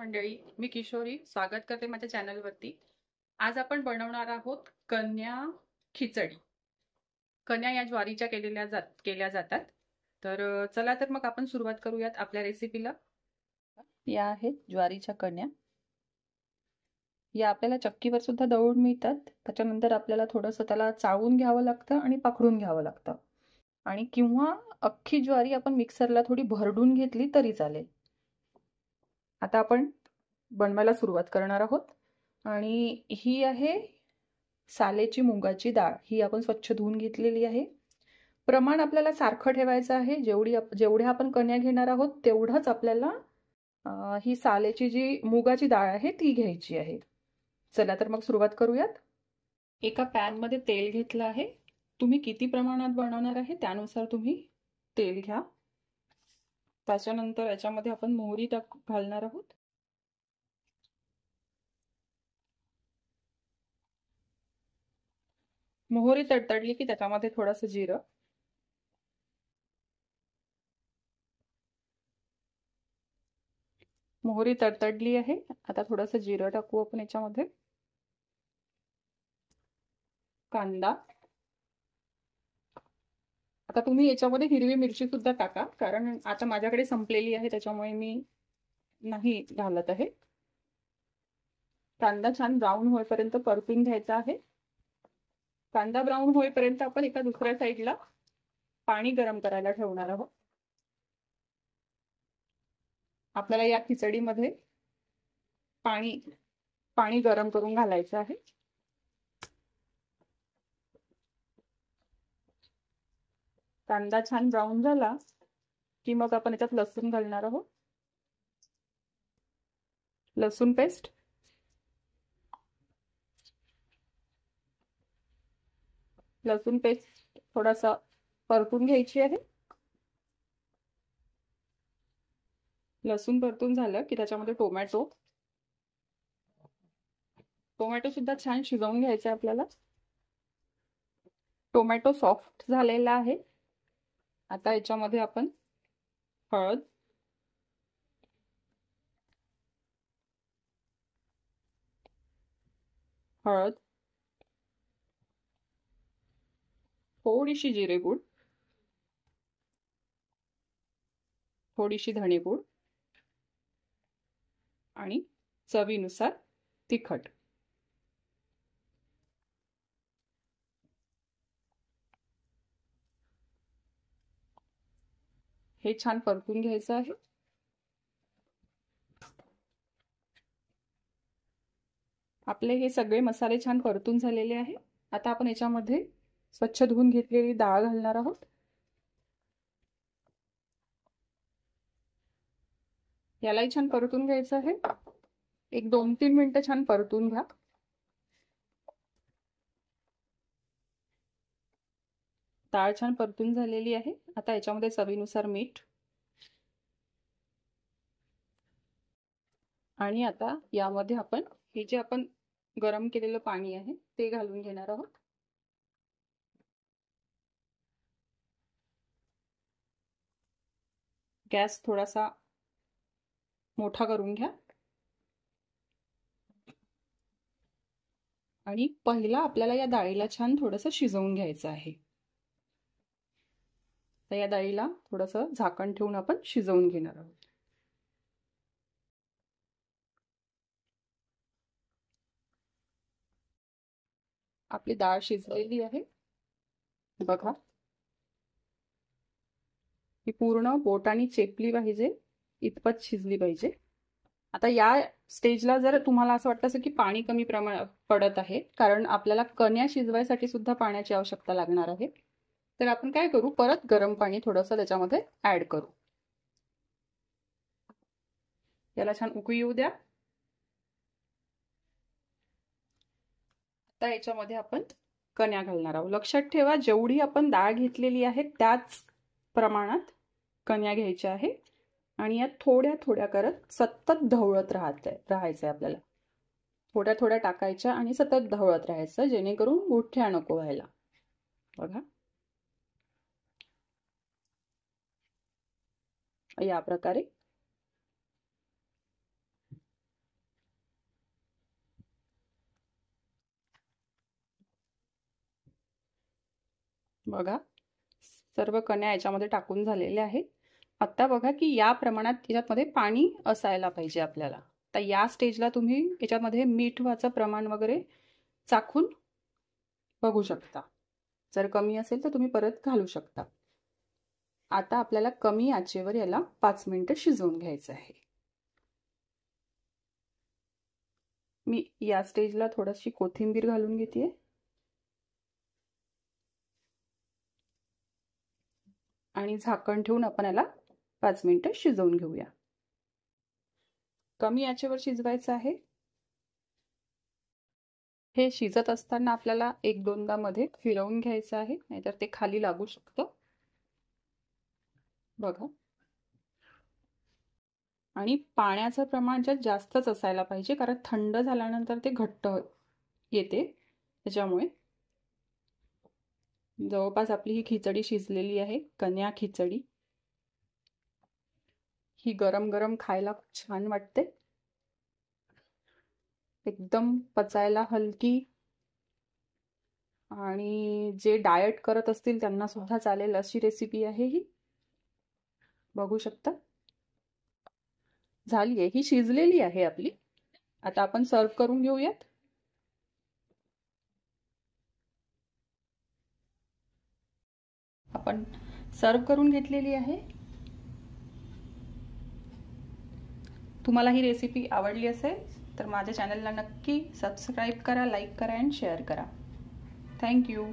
मंडळी, मी किशोरी स्वागत करते माझ्या चॅनलवरती। आज आपण बनवणार आहोत कन्या खिचडी। कन्या या ज्वारीच्या केल्या जातात। तर चला तर मग आपण सुरुवात करूयात आपल्या रेसिपीला। या आहेत ज्वारीच्या कन्या। या आपल्याला चक्कीवर सुद्धा दळून मिळतात। त्याच्यानंतर आपल्याला थोडंसं त्याला चाळून घ्यावं लागतं आणि पाखडून घ्यावं लागतं। आणि किंवा अख्खी ज्वारी आपण मिक्सरला थोडी भरडून घेतली तरी चालेल। आता आपण बनवायला सुरुवात करणार आहोत। आणि ही आहे सालेची मुगाची डाळ। ही आपण स्वच्छ धुवून घेतलेली आहे। प्रमाण आपल्याला सारखं ठेवायचं आहे। जेवढ्या आपण कण्या घेणार आहोत तेवढंच आपल्याला ही सालेची जी मुगाची डाळ आहे ती घ्यायची आहे। चला तर मग सुरुवात करूयात। एका पॅन मध्ये तेल घेतलं आहे। तुम्ही किती प्रमाणात बनवणार आहे त्यानुसार तुम्ही तेल घ्या। त्याच्यानंतर याच्यामध्ये आपण मोहरी घालणार आहोत। मोहरी तडतडली की त्याच्यामध्ये थोडंसं जिरं, मोहरी तडतडली आहे। आता थोडंसं जिरं टाकू आपण याच्यामध्ये। कांदा, आता तुम्ही याच्यामध्ये हिरवी मिरची सुद्धा टाका, कारण आता माझ्याकडे संपलेली आहे त्याच्यामुळे मी नाही घालत आहे। कांदा छान ब्राऊन होईपर्यंत परतून घ्यायचा आहे। कांदा ब्राऊन होईपर्यंत आपण एका दुसऱ्या साईडला पाणी गरम करायला ठेवणार आहोत। आपल्याला या खिचडीमध्ये पाणी गरम करून घालायचं आहे। कांदा छान ब्राऊन झाला की मग आपण याच्यात लसूण घालणार आहोत। लसूण पेस्ट, लसूण पेस्ट थोडासा परतून घ्यायची आहे। लसूण परतून झालं की त्याच्यामध्ये टोमॅटो सुद्धा छान शिजवून घ्यायचा आपल्याला। टोमॅटो सॉफ्ट झालेला आहे। आता याच्यामध्ये आपण हळद, थोडीशी जिरेपूड, थोडीशी धणेपूड आणि चवीनुसार तिखट। हे छान परतून घ्यायचं आहे। आपले हे सगळे मसाले छान परतून झालेले आहे। आता आपण याच्यामध्ये स्वच्छ धुवून घेतलेली डाळ घालणार आहोत। यालाही छान परतून घ्यायचं आहे। एक 2-3 मिनिटं छान परतून घ्या। डाळ छान परतून झालेली आहे। आता याच्यामध्ये चवीनुसार मीठ आणि आता यामध्ये आपण हे जे आपण गरम केलेलं पाणी आहे ते घालून घेणार आहोत। गॅस थोडासा मोठा करून घ्या आणि पहिला आपल्याला या डाळीला छान थोडंसं शिजवून घ्यायचं आहे। तर या डाळीला थोडंसं झाकण ठेवून आपण शिजवून घेणार आहोत। आपली डाळ शिजलेली आहे बघा। ही पूर्ण बोटाने चेपली पाहिजे, इतपत शिजली पाहिजे। आता या स्टेजला जर तुम्हाला असं वाटतं की पाणी कमी प्रमाणात पडत आहे, कारण आपल्याला कण्या शिजवायसाठी सुद्धा पाण्याची आवश्यकता लागणार आहे, तर आपण काय करू, परत गरम पाणी थोडंसं त्याच्यामध्ये ऍड करू। याला छान उकळी येऊ द्या। आता याच्यामध्ये आपण कण्या घालणार आहोत। लक्षात ठेवा, जेवढी आपण डाळ घेतलेली आहे त्याच प्रमाणात कण्या घ्यायच्या आहे आणि या थोड्या थोड्या करत सतत ढवळत राहायचंय आपल्याला। थोड्या थोड्या टाकायच्या आणि सतत ढवळत राहायचं, जेणेकरून गुठळ्या नको व्हायला। बघा या प्रकारे। बघा सर्व कण्या याच्यामध्ये टाकून झालेल्या आहेत. आता बघा की या प्रमाणात याच्यामध्ये पाणी असायला पाहिजे आपल्याला. तर या स्टेजला तुम्ही याच्यामध्ये मीठाचं प्रमाण वगैरे चाखून बघू शकता. जर कमी असेल तर तुम्ही परत घालू शकता. आता आपल्याला कमी आचेवर याला 5 मिनिटं शिजवून घ्यायचं आहे. मी या स्टेजला थोडीशी कोथिंबीर घालून घेते आणि झाकण ठेवून आपण याला 5 मिनिटं शिजवून घेऊया. कमी आचेवर शिजवायचं आहे. हे शिजत असताना आपल्याला 1-2दा मध्ये फिरवून घ्यायचं आहे, नाहीतर ते खाली लागू शकतं. बघा, आणि पाण्याचं प्रमाण जास्तच असायला पाहिजे, कारण थंड झाल्यानंतर ते घट्ट येते. त्याच्यामुळे जवळपास आपली ही खिचडी शिजलेली आहे. कन्या खिचडी ही गरम गरम खायला खूप छान वाटते. एकदम पचायला हलकी, आणि जे डाएट करत असतील त्यांना सुद्धा चालेल अशी रेसिपी आहे ही. बघू शकता झाली आहे, ही शिजलेली आहे आपली. आता आपण सर्व करून घेऊयात. आपण सर्व करून घेतलेली आहे. तुम्हाला ही रेसिपी आवडली असेल तर माझ्या चॅनलला नक्की सबस्क्राईब करा, लाईक करा आणि शेअर करा. थँक्यू.